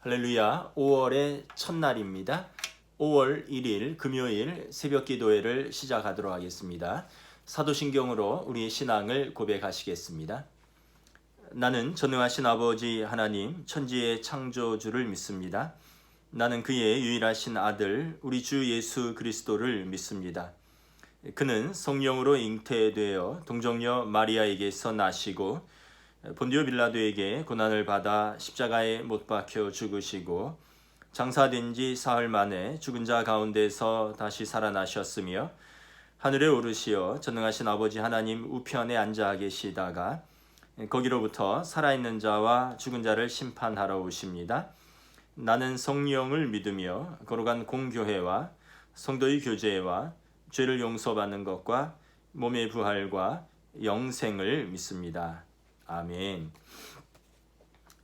할렐루야. 5월의 첫날입니다. 5월 1일 금요일 새벽 기도회를 시작하도록 하겠습니다. 사도신경으로 우리의 신앙을 고백하시겠습니다. 나는 전능하신 아버지 하나님 천지의 창조주를 믿습니다. 나는 그의 유일하신 아들 우리 주 예수 그리스도를 믿습니다. 그는 성령으로 잉태되어 동정녀 마리아에게서 나시고 본디오 빌라도에게 고난을 받아 십자가에 못 박혀 죽으시고 장사된 지 사흘 만에 죽은 자 가운데서 다시 살아나셨으며 하늘에 오르시어 전능하신 아버지 하나님 우편에 앉아 계시다가 거기로부터 살아있는 자와 죽은 자를 심판하러 오십니다. 나는 성령을 믿으며 거룩한 공교회와 성도의 교제와 죄를 용서받는 것과 몸의 부활과 영생을 믿습니다. 아멘.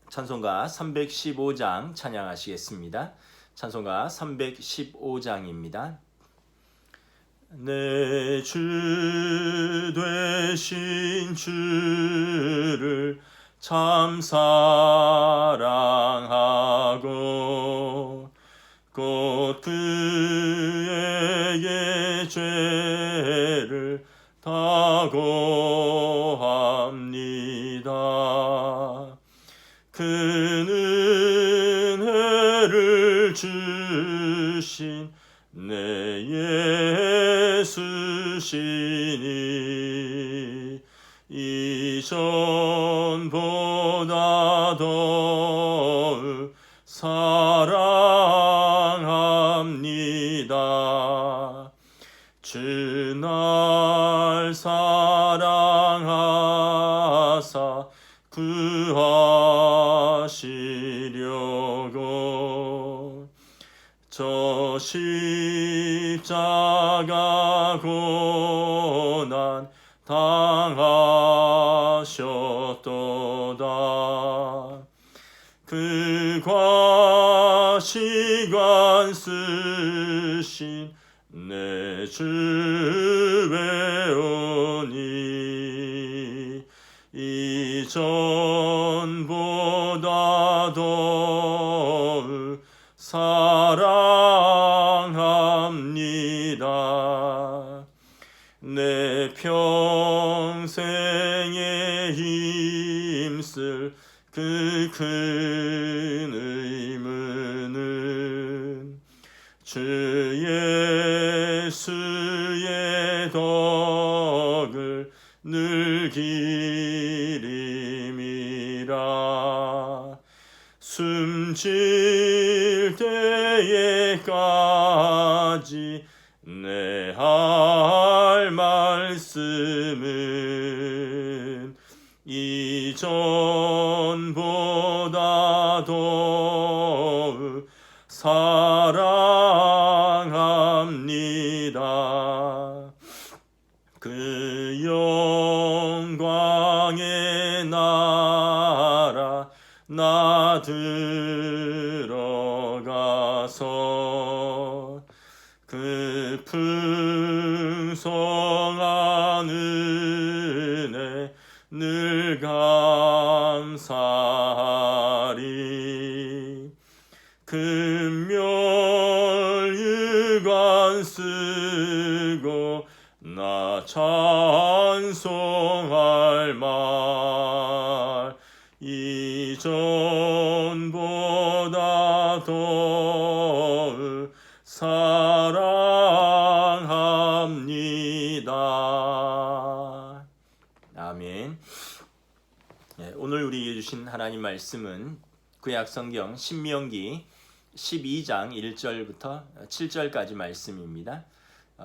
찬송가 315장 찬양하시겠습니다. 찬송가 315장입니다. 내 주 되신 주를 참 사랑하고 곧 그에게 죄를 다고합니다. 그 은혜를 주신 내 예수시니 이전보다 더 사랑합니다. 주 날 사랑하사 구하시려고 저 십자가 고난 당하셨도다. 그 과시관 쓰신 내 주 외오니 이전보다 더 사랑합니다. 내 평생에 힘쓸 그 큰 의무는 주 예수의 덕을 늘 기림이라. 숨질 때에까지 내 할 말씀은 이전보다 더 사랑합니다. 그 영광의 나라 나 들어가서 그 풍성한 은혜 늘 감사하리. 금멸유관 쓰고 나 찬송할 말 이전보다 더 사랑합니다. 아멘. 오늘 우리에게 주신 하나님 말씀은 구약성경 신명기 12장 1절부터 7절까지 말씀입니다.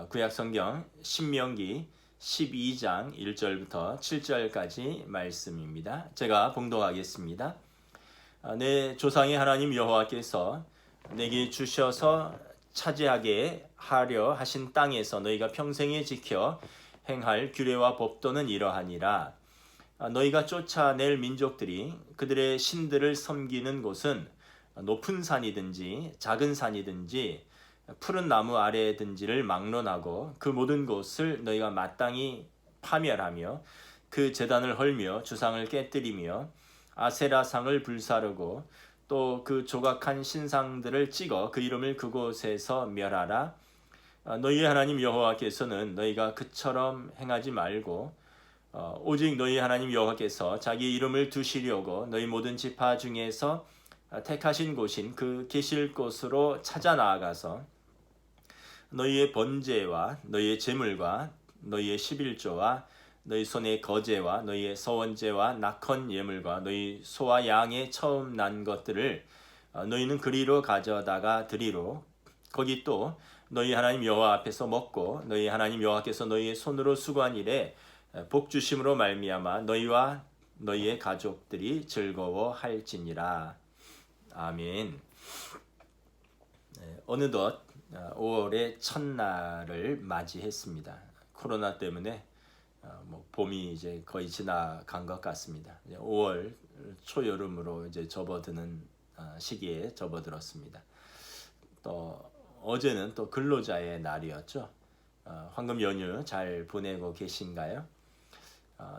구약성경 신명기 12장 1절부터 7절까지 말씀입니다. 제가 봉독하겠습니다. 내 조상의 하나님 여호와께서 내게 주셔서 차지하게 하려 하신 땅에서 너희가 평생에 지켜 행할 규례와 법도는 이러하니라. 너희가 쫓아낼 민족들이 그들의 신들을 섬기는 곳은 높은 산이든지 작은 산이든지 푸른 나무 아래든지를 막론하고 그 모든 곳을 너희가 마땅히 파멸하며 그 제단을 헐며 주상을 깨뜨리며 아세라상을 불사르고 또 그 조각한 신상들을 찍어 그 이름을 그곳에서 멸하라. 너희의 하나님 여호와께서는 너희가 그처럼 행하지 말고 오직 너희 하나님 여호와께서 자기 이름을 두시려고 너희 모든 지파 중에서 택하신 곳인 그 계실 곳으로 찾아 나아가서 너희의 번제와 너희의 제물과 너희의 11조와 너희 손의 거제와 너희의 서원제와 낙헌 예물과 너희 소와 양의 처음 난 것들을 너희는 그리로 가져다가 드리로 거기 또 너희 하나님 여호와 앞에서 먹고 너희 하나님 여호와께서 너희의 손으로 수고한 일에 복 주심으로 말미암아 너희와 너희의 가족들이 즐거워할지니라. 아멘. 어느덧 5월의 첫날을 맞이했습니다. 코로나 때문에 봄이 이제 거의 지나간 것 같습니다. 5월 초여름으로 이제 접어드는 시기에 접어들었습니다. 또 어제는 또 근로자의 날이었죠. 황금 연휴 잘 보내고 계신가요?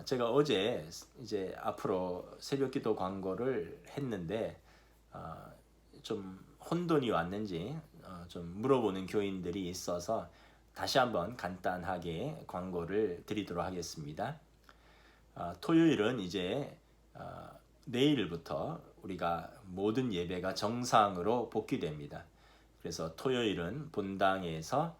제가 어제 이제 앞으로 새벽기도 광고를 했는데 좀 혼돈이 왔는지 좀 물어보는 교인들이 있어서 다시 한번 간단하게 광고를 드리도록 하겠습니다. 토요일은 이제 내일부터 우리가 모든 예배가 정상으로 복귀됩니다. 그래서 토요일은 본당에서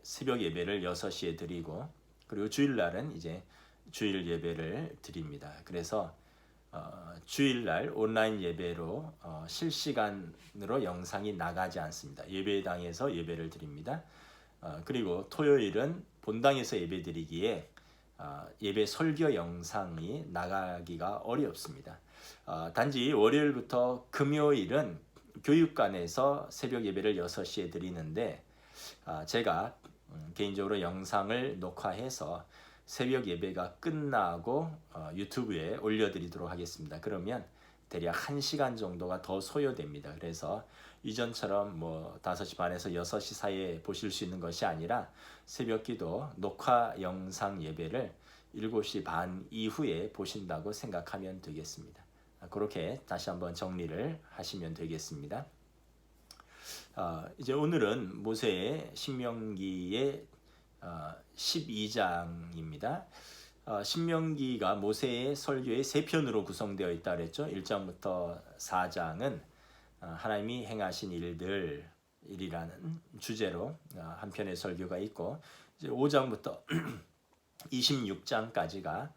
새벽 예배를 6시에 드리고 그리고 주일날은 이제 주일 예배를 드립니다. 그래서 주일날 온라인 예배로 실시간으로 영상이 나가지 않습니다. 예배당에서 예배를 드립니다. 그리고 토요일은 본당에서 예배 드리기에 예배 설교 영상이 나가기가 어렵습니다. 단지 월요일부터 금요일은 교육관에서 새벽 예배를 6시에 드리는데 제가 개인적으로 영상을 녹화해서 새벽 예배가 끝나고 유튜브에 올려드리도록 하겠습니다. 그러면 대략 1시간 정도가 더 소요됩니다. 그래서 이전처럼 5시 반에서 6시 사이에 보실 수 있는 것이 아니라 새벽기도 녹화 영상 예배를 7시 반 이후에 보신다고 생각하면 되겠습니다. 그렇게 다시 한번 정리를 하시면 되겠습니다. 이제 오늘은 모세의 신명기의 12장입니다. 신명기가 모세의 설교의 3편으로 구성되어 있다 그랬죠. 1장부터 4장은 하나님이 행하신 일들이라는 주제로 한 편의 설교가 있고 이제 5장부터 26장까지가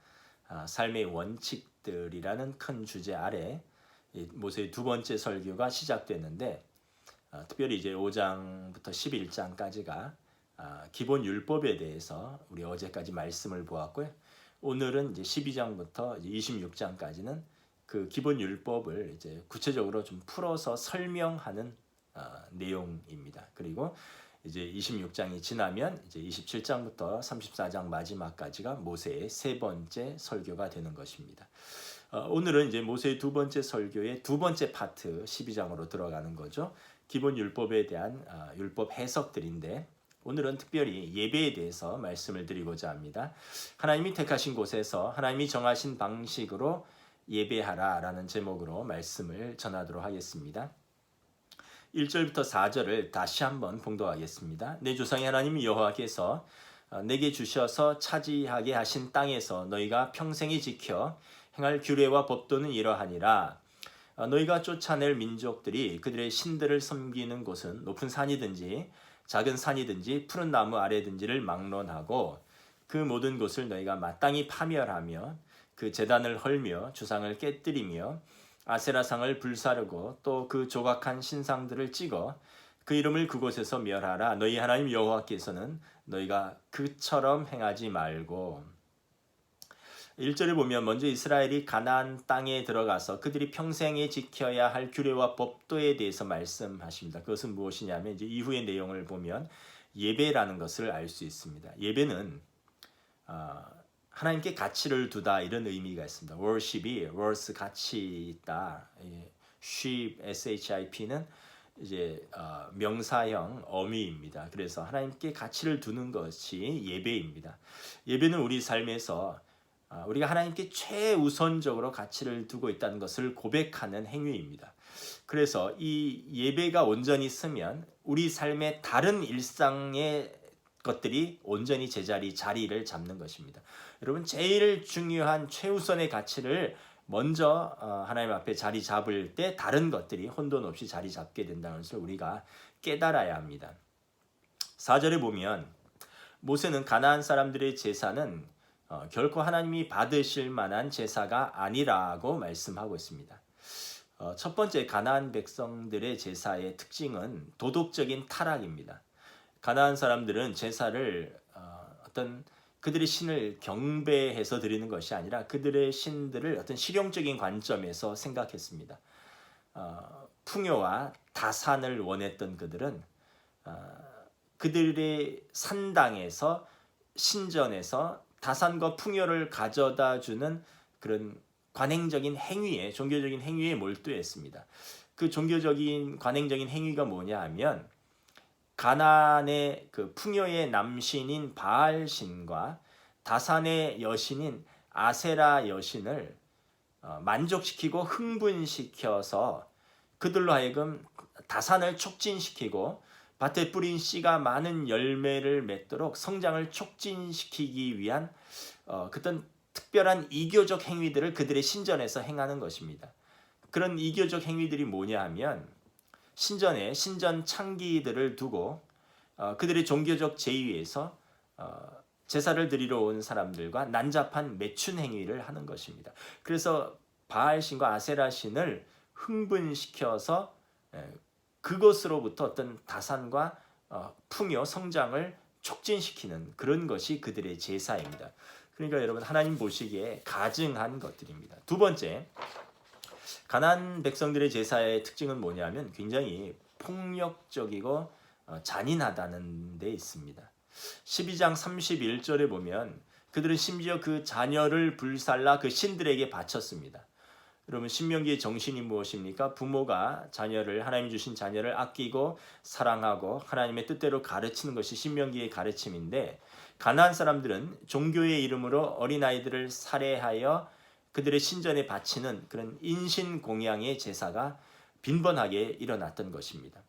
삶의 원칙들이라는 큰 주제 아래 모세의 두 번째 설교가 시작됐는데 특별히 이제 5장부터 11장까지가 기본 율법에 대해서 우리 어제까지 말씀을 보았고요. 오늘은 이제 12장부터 26장까지는 그 기본 율법을 이제 구체적으로 좀 풀어서 설명하는 내용입니다. 그리고 이제 26장이 지나면 이제 27장부터 34장 마지막까지가 모세의 세 번째 설교가 되는 것입니다. 오늘은 이제 모세의 두 번째 설교의 두 번째 파트 12장으로 들어가는 거죠. 기본 율법에 대한 율법 해석들인데 오늘은 특별히 예배에 대해서 말씀을 드리고자 합니다. 하나님이 택하신 곳에서 하나님이 정하신 방식으로 예배하라 라는 제목으로 말씀을 전하도록 하겠습니다. 1절부터 4절을 다시 한번 봉독하겠습니다. 내 조상의 하나님 여호와께서 내게 주셔서 차지하게 하신 땅에서 너희가 평생이 지켜 행할 규례와 법도는 이러하니라. 너희가 쫓아낼 민족들이 그들의 신들을 섬기는 곳은 높은 산이든지 작은 산이든지 푸른 나무 아래든지를 막론하고 그 모든 곳을 너희가 마땅히 파멸하며 그 제단을 헐며 주상을 깨뜨리며 아세라상을 불사르고 또 그 조각한 신상들을 찍어 그 이름을 그곳에서 멸하라. 너희 하나님 여호와께서는 너희가 그처럼 행하지 말고 1절을 보면 먼저 이스라엘이 가나안 땅에 들어가서 그들이 평생에 지켜야 할 규례와 법도에 대해서 말씀하십니다. 그것은 무엇이냐면 이제 이후의 내용을 보면 예배라는 것을 알 수 있습니다. 예배는 하나님께 가치를 두다 이런 의미가 있습니다. worship이 worth 가치 있다. ship ship는 이제 명사형 어미입니다. 그래서 하나님께 가치를 두는 것이 예배입니다. 예배는 우리 삶에서 우리가 하나님께 최우선적으로 가치를 두고 있다는 것을 고백하는 행위입니다. 그래서 이 예배가 온전히 서면 우리 삶의 다른 일상의 것들이 온전히 자리를 잡는 것입니다. 여러분, 제일 중요한 최우선의 가치를 먼저 하나님 앞에 자리 잡을 때 다른 것들이 혼돈 없이 자리 잡게 된다는 것을 우리가 깨달아야 합니다. 4절에 보면 모세는 가나안 사람들의 제사는 결코 하나님이 받으실 만한 제사가 아니라고 말씀하고 있습니다. 첫 번째, 가나안 백성들의 제사의 특징은 도덕적인 타락입니다. 가나안 사람들은 제사를 어떤 그들의 신을 경배해서 드리는 것이 아니라 그들의 신들을 어떤 실용적인 관점에서 생각했습니다. 풍요와 다산을 원했던 그들은 그들의 산당에서 신전에서 다산과 풍요를 가져다 주는 그런 관행적인 행위에, 종교적인 행위에 몰두했습니다. 그 종교적인 관행적인 행위가 뭐냐 하면 가나안의 그 풍요의 남신인 바알신과 다산의 여신인 아세라 여신을 만족시키고 흥분시켜서 그들로 하여금 다산을 촉진시키고 밭에 뿌린 씨가 많은 열매를 맺도록 성장을 촉진시키기 위한 그런 특별한 이교적 행위들을 그들의 신전에서 행하는 것입니다. 그런 이교적 행위들이 뭐냐 하면 신전에 신전 창기들을 두고 그들의 종교적 제의에서 제사를 드리러 온 사람들과 난잡한 매춘 행위를 하는 것입니다. 그래서 바알신과 아세라신을 흥분시켜서 그것으로부터 어떤 다산과 풍요, 성장을 촉진시키는 그런 것이 그들의 제사입니다. 그러니까 여러분, 하나님 보시기에 가증한 것들입니다. 두 번째, 가나안 백성들의 제사의 특징은 뭐냐면 굉장히 폭력적이고 잔인하다는 데 있습니다. 12장 31절에 보면 그들은 심지어 그 자녀를 불살라 그 신들에게 바쳤습니다. 여러분, 신명기의 정신이 무엇입니까? 부모가 하나님 주신 자녀를 아끼고 사랑하고 하나님의 뜻대로 가르치는 것이 신명기의 가르침인데, 가나안 사람들은 종교의 이름으로 어린아이들을 살해하여 그들의 신전에 바치는 그런 인신공양의 제사가 빈번하게 일어났던 것입니다.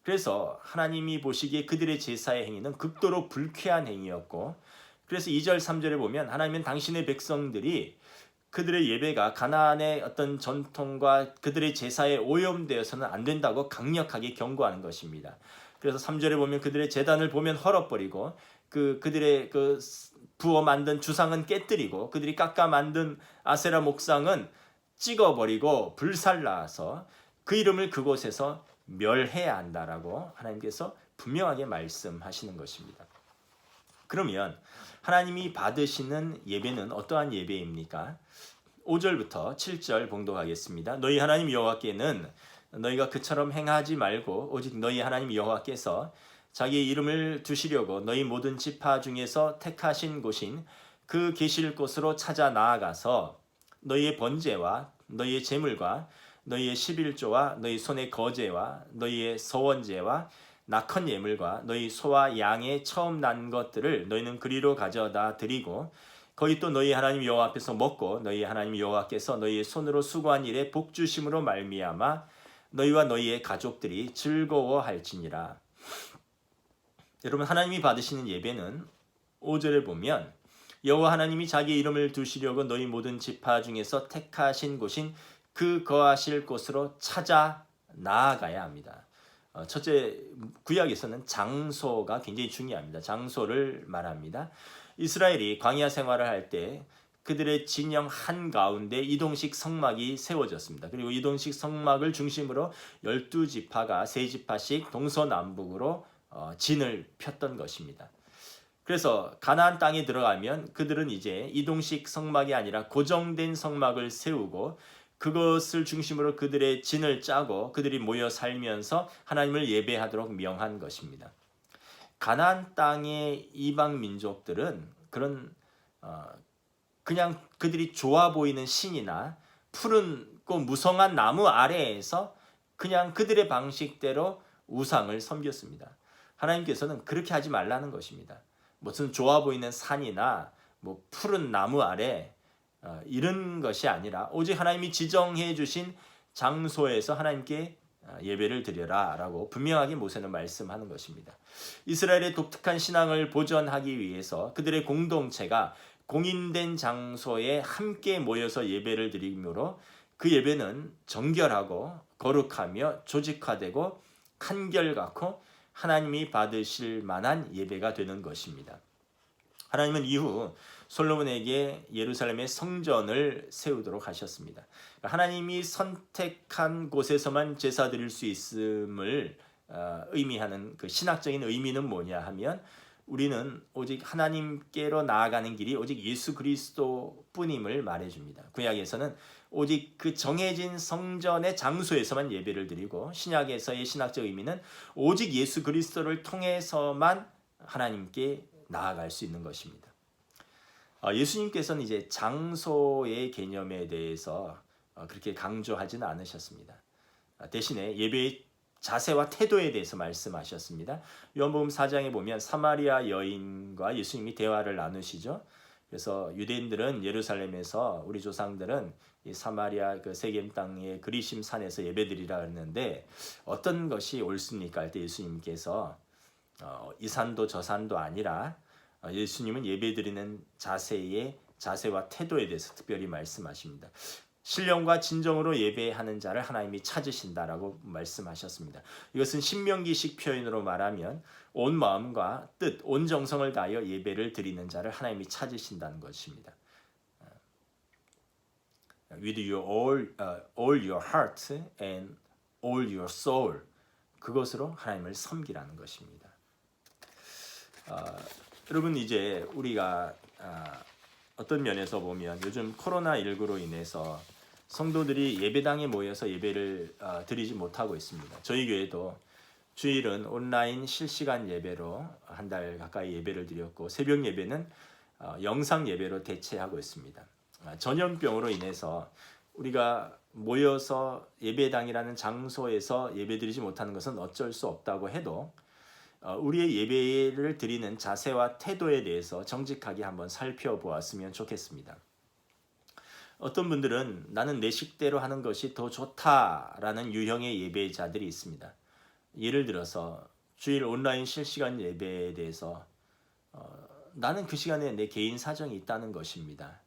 그래서 하나님이 보시기에 그들의 제사의 행위는 극도로 불쾌한 행위였고, 그래서 2절 3절에 보면 하나님은 당신의 백성들이 그들의 예배가 가나안의 어떤 전통과 그들의 제사에 오염되어서는 안 된다고 강력하게 경고하는 것입니다. 그래서 3절에 보면 그들의 제단을 보면 헐어버리고 그들의 부어 만든 주상은 깨뜨리고 그들이 깎아 만든 아세라 목상은 찍어버리고 불살라서 그 이름을 그곳에서 멸해야 한다라고 하나님께서 분명하게 말씀하시는 것입니다. 그러면 하나님이 받으시는 예배는 어떠한 예배입니까? 5절부터 7절 봉독하겠습니다. 너희 하나님 여호와께는 너희가 그처럼 행하지 말고 오직 너희 하나님 여호와께서 자기의 이름을 두시려고 너희 모든 지파 중에서 택하신 곳인 그 계실 곳으로 찾아 나아가서 너희의 번제와 너희의 제물과 너희의 11조와 너희 손의 거제와 너희의 서원제와 낙헌 예물과 너희 소와 양의 처음 난 것들을 너희는 그리로 가져다 드리고 거기 또 너희 하나님 여호와 앞에서 먹고 너희 하나님 여호와께서 너희의 손으로 수고한 일에 복 주심으로 말미암아 너희와 너희의 가족들이 즐거워할지니라. 여러분, 하나님이 받으시는 예배는 5절에 보면 여호와 하나님이 자기 이름을 두시려고 너희 모든 지파 중에서 택하신 곳인 그 거하실 곳으로 찾아 나아가야 합니다. 첫째, 구약에서는 장소가 굉장히 중요합니다. 장소를 말합니다. 이스라엘이 광야 생활을 할 때 그들의 진영 한가운데 이동식 성막이 세워졌습니다. 그리고 이동식 성막을 중심으로 12지파가 3지파씩 동서남북으로 진을 폈던 것입니다. 그래서 가나안 땅에 들어가면 그들은 이제 이동식 성막이 아니라 고정된 성막을 세우고 그것을 중심으로 그들의 진을 짜고 그들이 모여 살면서 하나님을 예배하도록 명한 것입니다. 가나안 땅의 이방 민족들은 그런 그냥 그들이 좋아 보이는 신이나 푸른고 무성한 나무 아래에서 그냥 그들의 방식대로 우상을 섬겼습니다. 하나님께서는 그렇게 하지 말라는 것입니다. 무슨 좋아 보이는 산이나 푸른 나무 아래 이런 것이 아니라 오직 하나님이 지정해 주신 장소에서 하나님께 예배를 드려라 라고 분명하게 모세는 말씀하는 것입니다. 이스라엘의 독특한 신앙을 보존하기 위해서 그들의 공동체가 공인된 장소에 함께 모여서 예배를 드리므로 그 예배는 정결하고 거룩하며 조직화되고 한결같고 하나님이 받으실 만한 예배가 되는 것입니다. 하나님은 이후 솔로몬에게 예루살렘의 성전을 세우도록 하셨습니다. 하나님이 선택한 곳에서만 제사 드릴 수 있음을 의미하는 그 신학적인 의미는 뭐냐 하면 우리는 오직 하나님께로 나아가는 길이 오직 예수 그리스도뿐임을 말해줍니다. 구약에서는 오직 그 정해진 성전의 장소에서만 예배를 드리고 신약에서의 신학적 의미는 오직 예수 그리스도를 통해서만 하나님께 나아갈 수 있는 것입니다. 예수님께서는 이제 장소의 개념에 대해서 그렇게 강조하지는 않으셨습니다. 대신에 예배의 자세와 태도에 대해서 말씀하셨습니다. 요한복음 4장에 보면 사마리아 여인과 예수님이 대화를 나누시죠. 그래서 유대인들은 예루살렘에서 우리 조상들은 이 사마리아 그 세겜 땅의 그리심 산에서 예배드리라 했는데 어떤 것이 옳습니까? 할 때 예수님께서 이 산도 저 산도 아니라 예수님은 예배드리는 자세와 태도에 대해서 특별히 말씀하십니다. 신령과 진정으로 예배하는 자를 하나님이 찾으신다라고 말씀하셨습니다. 이것은 신명기식 표현으로 말하면 온 마음과 뜻, 온 정성을 다하여 예배를 드리는 자를 하나님이 찾으신다는 것입니다. With all your heart and all your soul, 그것으로 하나님을 섬기라는 것입니다. 여러분 이제 우리가 어떤 면에서 보면 요즘 코로나19로 인해서 성도들이 예배당에 모여서 예배를 드리지 못하고 있습니다. 저희 교회도 주일은 온라인 실시간 예배로 한 달 가까이 예배를 드렸고 새벽 예배는 영상 예배로 대체하고 있습니다. 전염병으로 인해서 우리가 모여서 예배당이라는 장소에서 예배드리지 못하는 것은 어쩔 수 없다고 해도 우리의 예배를 드리는 자세와 태도에 대해서 정직하게 한번 살펴보았으면 좋겠습니다. 어떤 분들은 나는 내 식대로 하는 것이 더 좋다라는 유형의 예배자들이 있습니다. 예를 들어서 주일 온라인 실시간 예배에 대해서 나는 그 시간에 내 개인 사정이 있다는 것입니다.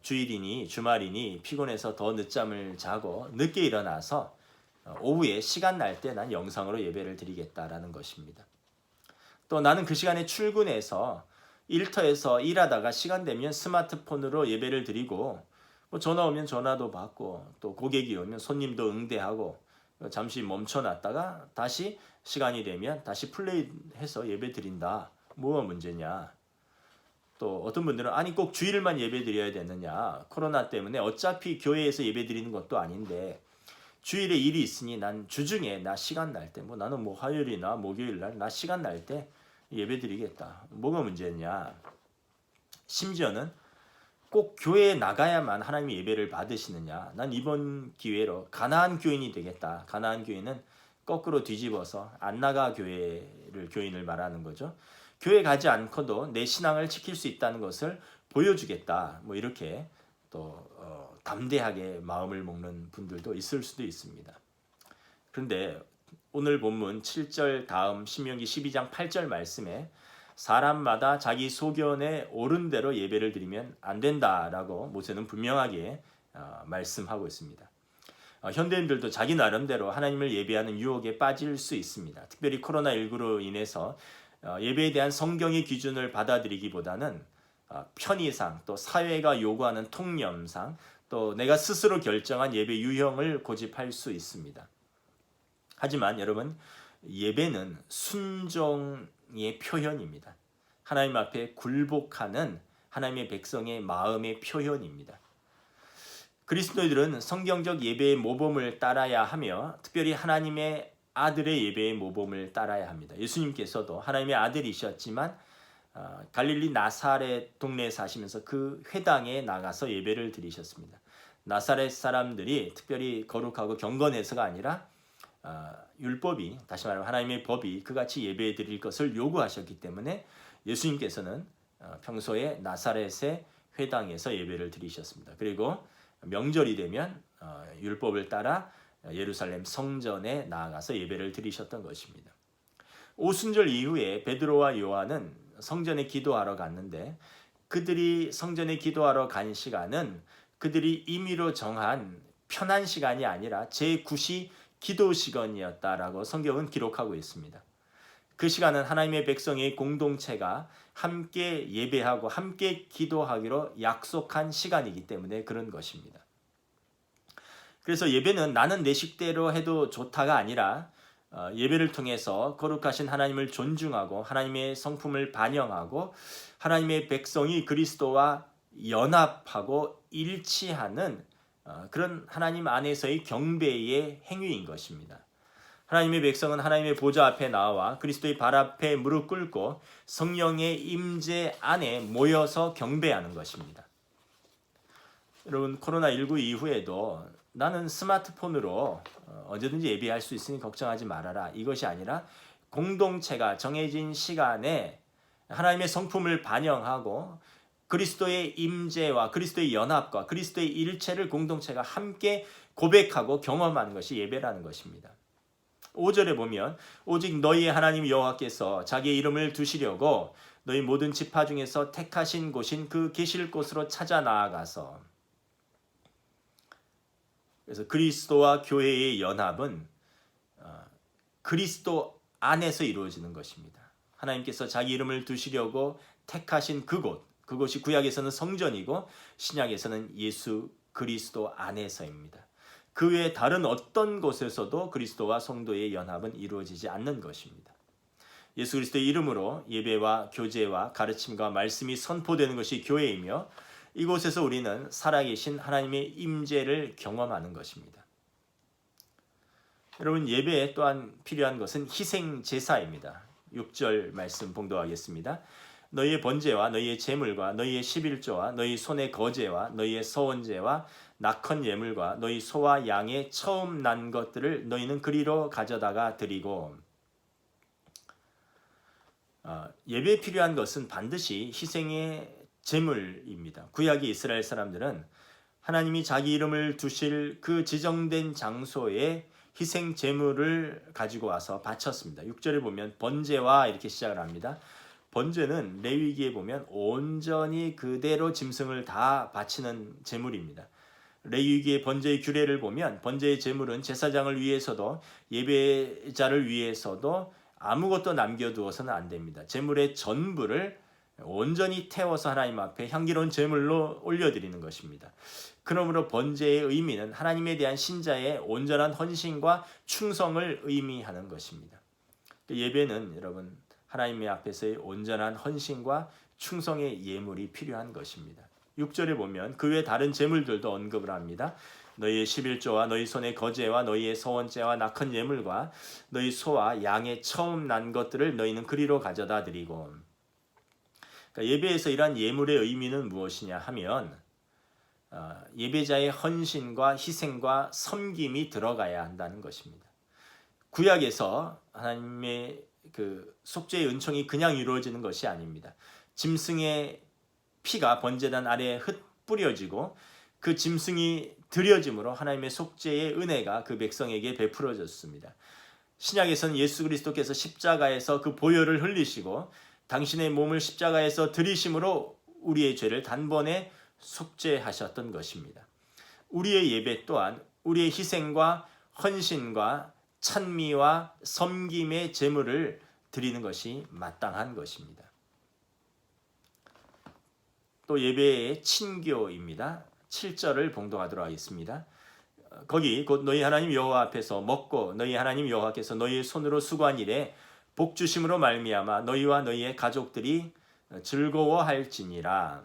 주일이니 주말이니 피곤해서 더 늦잠을 자고 늦게 일어나서 오후에 시간 날 때 난 영상으로 예배를 드리겠다라는 것입니다. 또 나는 그 시간에 출근해서 일터에서 일하다가 시간 되면 스마트폰으로 예배를 드리고 뭐 전화 오면 전화도 받고 또 고객이 오면 손님도 응대하고 잠시 멈춰놨다가 다시 시간이 되면 다시 플레이해서 예배 드린다. 뭐가 문제냐? 또 어떤 분들은 아니 꼭 주일만 예배 드려야 되느냐? 코로나 때문에 어차피 교회에서 예배 드리는 것도 아닌데 주일에 일이 있으니 난 주중에 나 시간 날 때 뭐 나는 뭐 화요일이나 목요일 날 나 시간 날 때 예배 드리겠다. 뭐가 문제냐? 심지어는 꼭 교회에 나가야만 하나님이 예배를 받으시느냐? 난 이번 기회로 가나안 교인이 되겠다. 가나안 교인은 거꾸로 뒤집어서 안 나가 교인을 말하는 거죠. 교회 가지 않고도 내 신앙을 지킬 수 있다는 것을 보여주겠다. 뭐 이렇게 또 담대하게 마음을 먹는 분들도 있을 수도 있습니다. 그런데 오늘 본문 7절 다음 신명기 12장 8절 말씀에 사람마다 자기 소견에 옳은 대로 예배를 드리면 안 된다라고 모세는 분명하게 말씀하고 있습니다. 현대인들도 자기 나름대로 하나님을 예배하는 유혹에 빠질 수 있습니다. 특별히 코로나19로 인해서 예배에 대한 성경의 기준을 받아들이기보다는 편의상 또 사회가 요구하는 통념상 또 내가 스스로 결정한 예배 유형을 고집할 수 있습니다. 하지만 여러분 예배는 순종의 표현입니다. 하나님 앞에 굴복하는 하나님의 백성의 마음의 표현입니다. 그리스도인들은 성경적 예배의 모범을 따라야 하며 특별히 하나님의 아들의 예배의 모범을 따라야 합니다. 예수님께서도 하나님의 아들이셨지만 갈릴리 나사렛 동네에 사시면서 그 회당에 나가서 예배를 드리셨습니다. 나사렛 사람들이 특별히 거룩하고 경건해서가 아니라 율법이 다시 말하면 하나님의 법이 그같이 예배 드릴 것을 요구하셨기 때문에 예수님께서는 평소에 나사렛의 회당에서 예배를 드리셨습니다. 그리고 명절이 되면 율법을 따라 예루살렘 성전에 나아가서 예배를 드리셨던 것입니다. 오순절 이후에 베드로와 요한은 성전에 기도하러 갔는데 그들이 성전에 기도하러 간 시간은 그들이 임의로 정한 편한 시간이 아니라 제9시 기도 시간이었다라고 성경은 기록하고 있습니다. 그 시간은 하나님의 백성의 공동체가 함께 예배하고 함께 기도하기로 약속한 시간이기 때문에 그런 것입니다. 그래서 예배는 나는 내 식대로 해도 좋다가 아니라 예배를 통해서 거룩하신 하나님을 존중하고 하나님의 성품을 반영하고 하나님의 백성이 그리스도와 연합하고 일치하는 그런 하나님 안에서의 경배의 행위인 것입니다. 하나님의 백성은 하나님의 보좌 앞에 나와 그리스도의 발 앞에 무릎 꿇고 성령의 임재 안에 모여서 경배하는 것입니다. 여러분, 코로나19 이후에도 나는 스마트폰으로 언제든지 예배할 수 있으니 걱정하지 말아라, 이것이 아니라 공동체가 정해진 시간에 하나님의 성품을 반영하고 그리스도의 임재와 그리스도의 연합과 그리스도의 일체를 공동체가 함께 고백하고 경험하는 것이 예배라는 것입니다. 5절에 보면 오직 너희의 하나님 여호와께서 자기의 이름을 두시려고 너희 모든 지파 중에서 택하신 곳인 그 계실 곳으로 찾아 나아가서, 그래서 그리스도와 교회의 연합은 그리스도 안에서 이루어지는 것입니다. 하나님께서 자기 이름을 두시려고 택하신 그곳이 구약에서는 성전이고 신약에서는 예수 그리스도 안에서입니다. 그 외에 다른 어떤 곳에서도 그리스도와 성도의 연합은 이루어지지 않는 것입니다. 예수 그리스도의 이름으로 예배와 교제와 가르침과 말씀이 선포되는 것이 교회이며 이곳에서 우리는 살아계신 하나님의 임재를 경험하는 것입니다. 여러분, 예배에 또한 필요한 것은 희생 제사입니다. 6절 말씀 봉독하겠습니다. 너희의 번제와 너희의 제물과 너희의 11조와 너희 손의 거제와 너희의 서원제와 낙헌 예물과 너희 소와 양의 처음 난 것들을 너희는 그리로 가져다가 드리고, 예배에 필요한 것은 반드시 희생의 제물입니다. 구약의 이스라엘 사람들은 하나님이 자기 이름을 두실 그 지정된 장소에 희생 제물을 가지고 와서 바쳤습니다. 6절에 보면 번제와 이렇게 시작을 합니다. 번제는 레위기에 보면 온전히 그대로 짐승을 다 바치는 제물입니다. 레위기의 번제의 규례를 보면 번제의 제물은 제사장을 위해서도 예배자를 위해서도 아무것도 남겨두어서는 안 됩니다. 제물의 전부를 온전히 태워서 하나님 앞에 향기로운 제물로 올려드리는 것입니다. 그러므로 번제의 의미는 하나님에 대한 신자의 온전한 헌신과 충성을 의미하는 것입니다. 예배는 여러분, 하나님의 앞에서의 온전한 헌신과 충성의 예물이 필요한 것입니다. 6절에 보면 그 외 다른 제물들도 언급을 합니다. 너희의 11조와 너희 손의 거제와 너희의 서원제와 낙헌 예물과 너희 소와 양의 처음 난 것들을 너희는 그리로 가져다 드리고, 그러니까 예배에서 이러한 예물의 의미는 무엇이냐 하면 예배자의 헌신과 희생과 섬김이 들어가야 한다는 것입니다. 구약에서 하나님의 그 속죄의 은총이 그냥 이루어지는 것이 아닙니다. 짐승의 피가 번제단 아래에 흩뿌려지고 그 짐승이 드려짐으로 하나님의 속죄의 은혜가 그 백성에게 베풀어졌습니다. 신약에서는 예수 그리스도께서 십자가에서 그 보혈을 흘리시고 당신의 몸을 십자가에서 드리심으로 우리의 죄를 단번에 속죄하셨던 것입니다. 우리의 예배 또한 우리의 희생과 헌신과 찬미와 섬김의 제물을 드리는 것이 마땅한 것입니다. 또 예배의 친교입니다. 7절을 봉독하도록 하겠습니다. 거기 곧 너희 하나님 여호와 앞에서 먹고 너희 하나님 여호와께서 너희의 손으로 수고한 일에 복 주심으로 말미암아 너희와 너희의 가족들이 즐거워할지니라.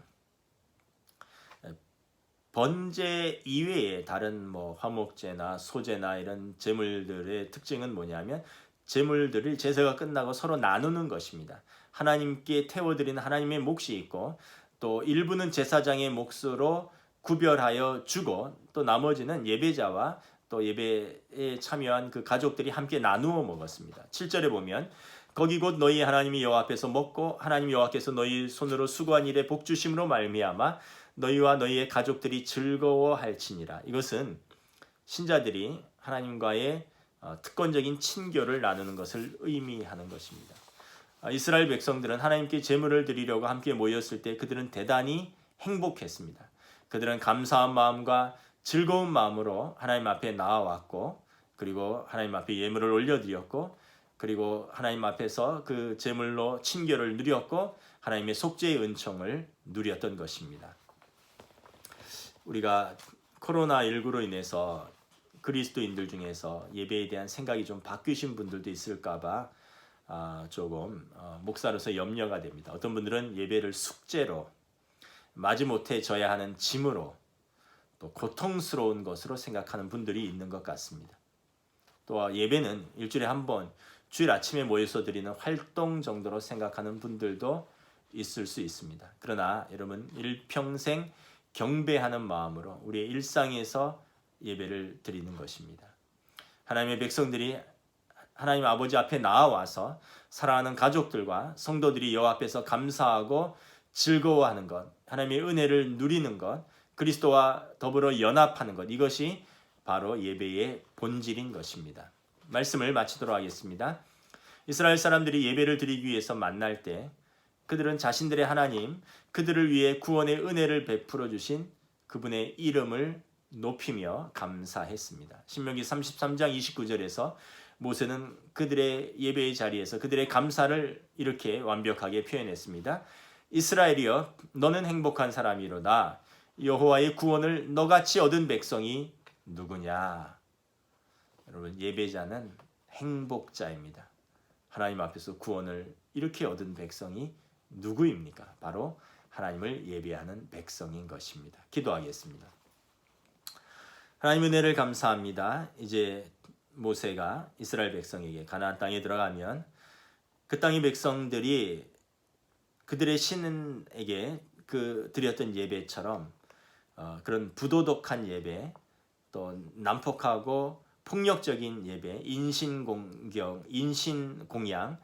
번제 이외에 다른 화목제나 소제나 이런 제물들의 특징은 뭐냐면 제물들을 제사가 끝나고 서로 나누는 것입니다. 하나님께 태워드리는 하나님의 몫이 있고 또 일부는 제사장의 몫으로 구별하여 주고 또 나머지는 예배자와 또 예배에 참여한 그 가족들이 함께 나누어 먹었습니다. 7절에 보면 거기 곧 너희 하나님이 여호와 앞에서 먹고 하나님 여호와께서 너희 손으로 수고한 일에 복 주심으로 말미암아 너희와 너희의 가족들이 즐거워할지니라. 이것은 신자들이 하나님과의 특권적인 친교를 나누는 것을 의미하는 것입니다. 이스라엘 백성들은 하나님께 제물을 드리려고 함께 모였을 때 그들은 대단히 행복했습니다. 그들은 감사한 마음과 즐거운 마음으로 하나님 앞에 나아왔고, 그리고 하나님 앞에 예물을 올려드렸고, 그리고 하나님 앞에서 그 제물로 친교를 누렸고 하나님의 속죄의 은총을 누렸던 것입니다. 우리가 코로나19로 인해서 그리스도인들 중에서 예배에 대한 생각이 좀 바뀌신 분들도 있을까봐 조금 목사로서 염려가 됩니다. 어떤 분들은 예배를 숙제로, 마지못해 져야 하는 짐으로, 또 고통스러운 것으로 생각하는 분들이 있는 것 같습니다. 또 예배는 일주일에 한 번 주일 아침에 모여서 드리는 활동 정도로 생각하는 분들도 있을 수 있습니다. 그러나 여러분, 일평생 경배하는 마음으로 우리의 일상에서 예배를 드리는 것입니다. 하나님의 백성들이 하나님 아버지 앞에 나아와서 사랑하는 가족들과 성도들이 여호와 앞에서 감사하고 즐거워하는 것, 하나님의 은혜를 누리는 것, 그리스도와 더불어 연합하는 것, 이것이 바로 예배의 본질인 것입니다. 말씀을 마치도록 하겠습니다. 이스라엘 사람들이 예배를 드리기 위해서 만날 때 그들은 자신들의 하나님, 그들을 위해 구원의 은혜를 베풀어 주신 그분의 이름을 높이며 감사했습니다. 신명기 33장 29절에서 모세는 그들의 예배의 자리에서 그들의 감사를 이렇게 완벽하게 표현했습니다. 이스라엘이여, 너는 행복한 사람이로다. 여호와의 구원을 너같이 얻은 백성이 누구냐? 여러분, 예배자는 행복자입니다. 하나님 앞에서 구원을 이렇게 얻은 백성이 누구입니까? 바로 하나님을 예배하는 백성인 것입니다. 기도하겠습니다. 하나님 은혜를 감사합니다. 이제 모세가 이스라엘 백성에게 가나안 땅에 들어가면 그 땅의 백성들이 그들의 신에게 드렸던 예배처럼 그런 부도덕한 예배, 또 난폭하고 폭력적인 예배, 인신공격, 인신공양,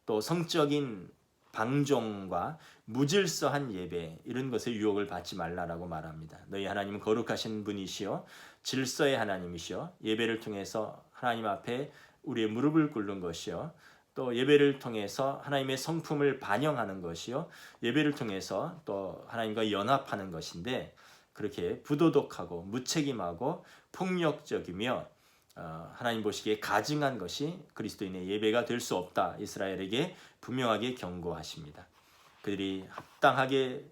또 성적인 방종과 무질서한 예배, 이런 것에 유혹을 받지 말라라고 말합니다. 너희 하나님은 거룩하신 분이시요 질서의 하나님이시요 예배를 통해서 하나님 앞에 우리의 무릎을 꿇는 것이요, 또 예배를 통해서 하나님의 성품을 반영하는 것이요, 예배를 통해서 또 하나님과 연합하는 것인데, 그렇게 부도덕하고 무책임하고 폭력적이며 하나님 보시기에 가증한 것이 그리스도인의 예배가 될 수 없다. 이스라엘에게 분명하게 경고하십니다. 그들이 합당하게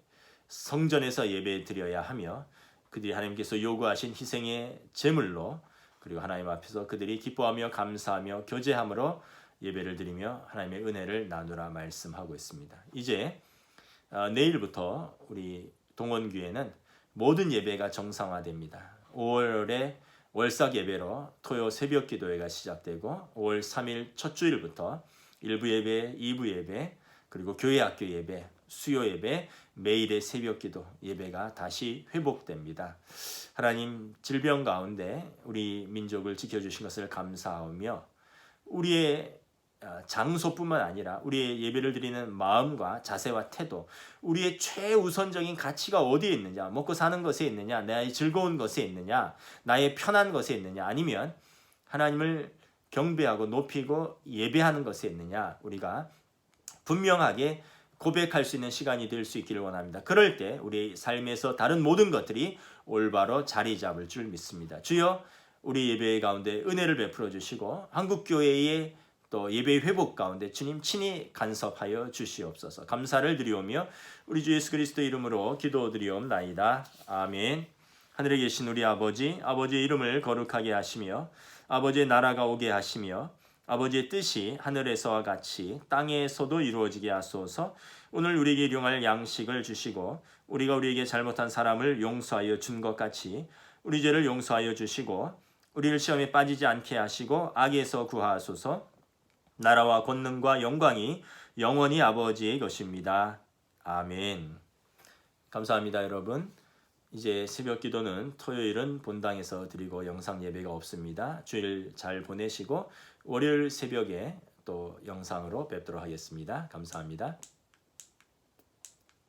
성전에서 예배 드려야 하며, 그들이 하나님께서 요구하신 희생의 제물로, 그리고 하나님 앞에서 그들이 기뻐하며 감사하며 교제함으로 예배를 드리며 하나님의 은혜를 나누라 말씀하고 있습니다. 이제 내일부터 우리 동원교회는 모든 예배가 정상화됩니다. 5월에 월삭 예배로 토요 새벽 기도회가 시작되고, 5월 3일 첫 주일부터 1부 예배, 2부 예배, 그리고 교회 학교 예배, 수요 예배, 매일의 새벽 기도 예배가 다시 회복됩니다. 하나님, 질병 가운데 우리 민족을 지켜주신 것을 감사하며, 우리의 장소뿐만 아니라 우리의 예배를 드리는 마음과 자세와 태도, 우리의 최우선적인 가치가 어디에 있느냐, 먹고 사는 것에 있느냐, 나의 즐거운 것에 있느냐, 나의 편한 것에 있느냐, 아니면 하나님을 경배하고 높이고 예배하는 것에 있느냐, 우리가 분명하게 고백할 수 있는 시간이 될 수 있기를 원합니다. 그럴 때 우리 삶에서 다른 모든 것들이 올바로 자리 잡을 줄 믿습니다. 주여, 우리 예배 가운데 은혜를 베풀어 주시고 한국교회의 또 예배 회복 가운데 주님 친히 간섭하여 주시옵소서. 감사를 드리오며 우리 주 예수 그리스도 이름으로 기도드리옵나이다. 아멘. 하늘에 계신 우리 아버지, 아버지의 이름을 거룩하게 하시며 아버지의 나라가 오게 하시며 아버지의 뜻이 하늘에서와 같이 땅에서도 이루어지게 하소서. 오늘 우리에게 일용할 양식을 주시고 우리가 우리에게 잘못한 사람을 용서하여 준 것 같이 우리 죄를 용서하여 주시고 우리를 시험에 빠지지 않게 하시고 악에서 구하소서. 나라와 권능과 영광이 영원히 아버지의 것입니다. 아멘. 감사합니다, 여러분. 이제 새벽 기도는 토요일은 본당에서 드리고 영상 예배가 없습니다. 주일 잘 보내시고 월요일 새벽에 또 영상으로 뵙도록 하겠습니다. 감사합니다.